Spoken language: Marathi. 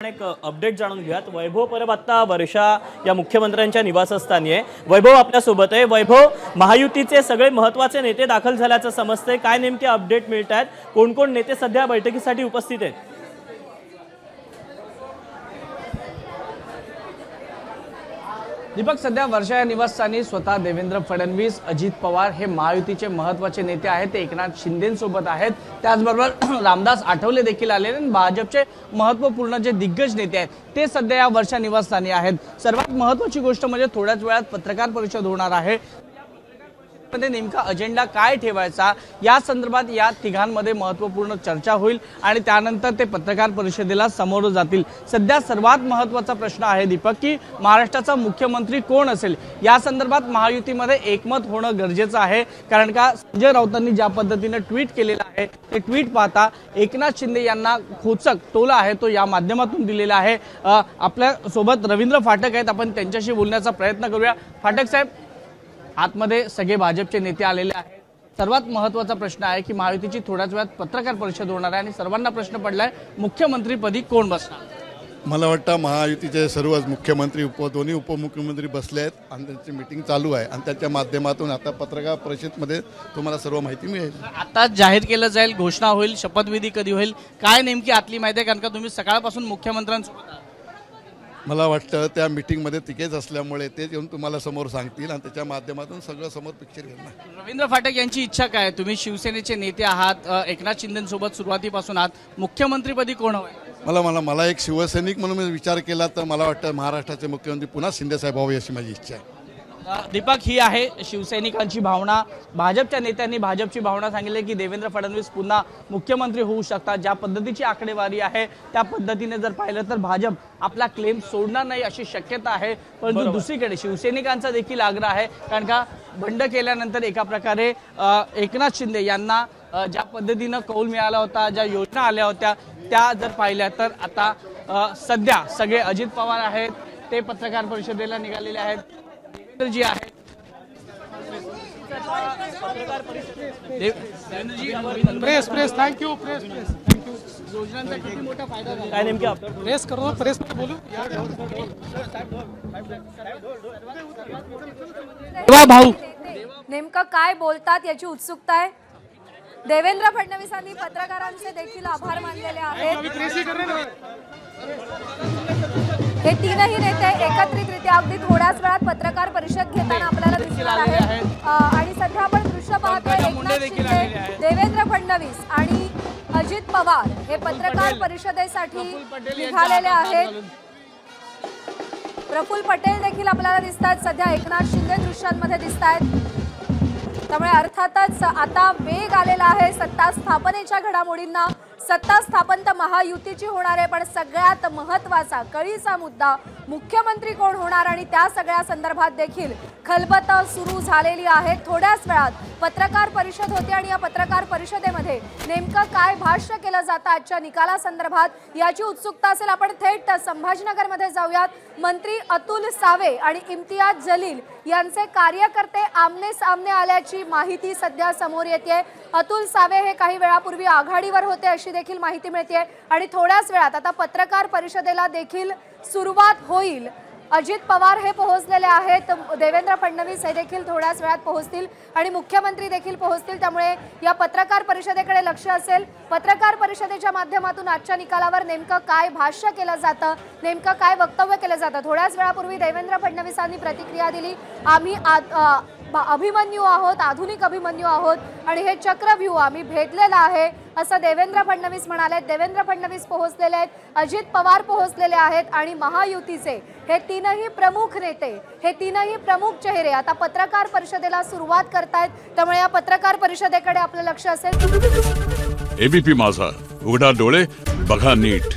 एक अपडेट जाणून घेऊयात। वैभव परब आता वर्षा या मुख्यमंत्र्यांच्या निवासस्थानी आहे। वैभव आपल्या सोबत आहे। वैभव, महायुतीचे सगळे महत्त्वाचे नेते दाखल झाल्याचं समजतंय, काय नेमके अपडेट मिळतात? कोण कोण नेते सध्या बैठकीसाठी उपस्थित आहेत? दीपक, सध्या वर्षा या निवासस्थानी स्वतः देवेंद्र फडणवीस, अजित पवार हे महायुतीचे महत्त्वाचे नेते आहेत। ते एकनाथ शिंदेंसोबत आहेत। त्याचबरोबर रामदास आठवले देखील आले आणि भाजपचे महत्त्वपूर्ण जे दिग्गज नेते आहेत ते सध्या या वर्षा निवासस्थानी आहेत। सर्वात महत्त्वाची गोष्ट म्हणजे थोड्याच वेळात पत्रकार परिषद होणार आहे। मध्ये नेमका अजेंडा काय ठेवायचा या संदर्भात या तिघांमध्ये महत्त्वपूर्ण चर्चा होईल आणि त्यानंतर ते पत्रकार परिषदेला समोर जातील। सध्या सर्वात महत्त्वाचा प्रश्न आहे दीपक की महाराष्ट्राचा मुख्यमंत्री कोण असेल या संदर्भात महायुतीमध्ये एकमत होणं गरजेचं आहे। कारण का संजय राऊतांनी ज्या पद्धतीने ट्विट केलेलं आहे ते ट्विट पाहता एकनाथ शिंदे यांना खोचक टोला आहे तो या माध्यमातून दिलेला आहे। आपल्या सोबत रवींद्र फाटक आहेत, आपण त्यांच्याशी बोलण्याचा प्रयत्न करूया। फाटक साहेब, आतमध्ये सगळे भाजपचे नेते आलेले आहेत। सर्वात महत्त्वाचा प्रश्न आहे की महायुतीची थोड्याच वेळात पत्रकार परिषद होणार आहे आणि सर्वांना प्रश्न पडलाय मुख्यमंत्रीपदी कोण बसणार? मला वाटतं महायुतीचे सर्वच मुख्यमंत्री दोन्ही उपमुख्यमंत्री बसले आहेत आणि त्यांची मीटिंग चालू आहे आणि त्याच्या माध्यमातून आता पत्रकार परिषदेमध्ये तुम्हाला सर्व माहिती मिळेल। आता जाहीर केलं जाईल, घोषणा होईल, शपथविधी कधी होईल, काय नेमकी आतली माहिती आहे? कारण का तुम्ही सकाळपासून मुख्यमंत्र्यांसोबत आहात। मला वाटतं त्या मीटिंगमध्ये तिघेच असल्यामुळे ते येऊन तुम्हाला समोर सांगतील आणि त्याच्या माध्यमातून सगळं समोर पिक्चर येणार। रवींद्र फाटक यांची इच्छा काय? तुम्ही शिवसेनेचे नेते आहात, एकनाथ शिंदेंसोबत सुरुवातीपासून आहात, मुख्यमंत्रीपदी कोण हवंय? मला एक शिवसैनिक म्हणून मी विचार केला तर मला वाटतं महाराष्ट्राचे मुख्यमंत्री पुन्हा शिंदेसाहेब व्हावे अशी माझी इच्छा आहे। दीपक, ही आहे शिवसैनिकांची भावना। भाजपच्या नेत्यांनी भाजपची भावना सांगितली की देवेंद्र फडणवीस पुन्हा मुख्यमंत्री होऊ शकतात। ज्या पद्धतीची आकडेवारी आहे त्या पद्धतीने जर पाहिलं तर भाजप आपला क्लेम सोडणार नाही अशी शक्यता आहे। परंतु दुसरीकडे शिवसैनिकांचा देखील आग्रह आहे, कारण का बंड केल्यानंतर एका प्रकारे एकनाथ शिंदे यांना ज्या पद्धतीनं कौल मिळाला होता, ज्या योजना आल्या होत्या त्या जर पाहिल्या तर आता सध्या सगळे अजित पवार आहेत ते पत्रकार परिषदेला निघालेले आहेत। जी आहे प्रेस थँक्यू योजनांचा किती मोठा फायदा झाला? काय नेमके प्रेस करो, प्रेस बोलू। भाऊ, नेमकं काय बोलतात याची उत्सुकता आहे। देवेंद्र फडणवीसांनी पत्रकारांचे देखील आभार मानलेले आहेत। हे तीनही नेते एकत्रितरित्या अगदी थोड्याच वेळात पत्रकार परिषद घेताना आपल्याला दिसणार आहे आणि सध्या आपण दृश्य पाहतोय एकनाथ शिंदे, देवेंद्र फडणवीस आणि अजित पवार हे पत्रकार परिषदेसाठी निघालेले आहेत। प्रफुल्ल पटेल देखील आपल्याला दिसतात, सध्या एकनाथ शिंदे दृश्यांमध्ये दिसत आहेत। त्यामुळे अर्थातच आता वेग आलेला आहे सत्ता स्थापनेच्या घडामोडींना। सत्ता स्थापन तर महायुतीची होणार आहे, पण सगळ्यात महत्त्वाचा कळीचा मुद्दा मुख्यमंत्री कोण होणार आणि त्या सगळ्या संदर्भात देखील खलबत सुरू झालेली आहे। थोड्याच वेळात पत्रकार परिषद होते आणि या पत्रकार परिषदेमध्ये नेमकं काय भाष्य केलं जातं आजच्या निकालासंदर्भात याची उत्सुकता असेल। आपण थेट संभाजीनगरमध्ये जाऊयात। मंत्री अतुल सावे आणि इम्तियाज जलील यांचे कार्यकर्ते आमने सामने आल्याची माहिती सध्या समोर येते। अतुल सावे हे काही वेळापूर्वी आघाडीवर होते अशी देखील माहिती मिळते आणि थोड्याच वेळात आता पत्रकार परिषदेला देखील सुरुवात होईल। अजित पवार हे पोहोचलेले आहेत, देवेंद्र फडणवीस हे देखील थोड्याच वेळात पोहोचतील आणि मुख्यमंत्री देखील पोहोचतील। त्यामुळे या पत्रकार परिषदेकडे लक्ष असेल। पत्रकार परिषदेच्या माध्यमातून आजच्या निकालावर नेमकं काय भाष्य केलं जातं, नेमकं काय वक्तव्य केलं जातं। थोड्याच वेळापूर्वी देवेंद्र फडणवीसांनी प्रतिक्रिया दिली, आम्ही अभिमन्यू आहोत, आधुनिक अभिमन्यू आहोत आणि हे चक्रव्यूह आम्ही भेदलेला आहे असं देवेंद्र फडणवीस म्हणाले। देवेंद्र फडणवीस पोहोचलेले आहेत, अजित पवार पोहोचलेले आहेत आणि महायुतीचे हे तीनही प्रमुख नेते, हे तीनही प्रमुख चेहरे आता पत्रकार परिषदेला सुरुवात करतायत। त्यामुळे या पत्रकार परिषदेकडे आपलं लक्ष असेल। एबीपी माझा, उघडा डोळे बघा नीट।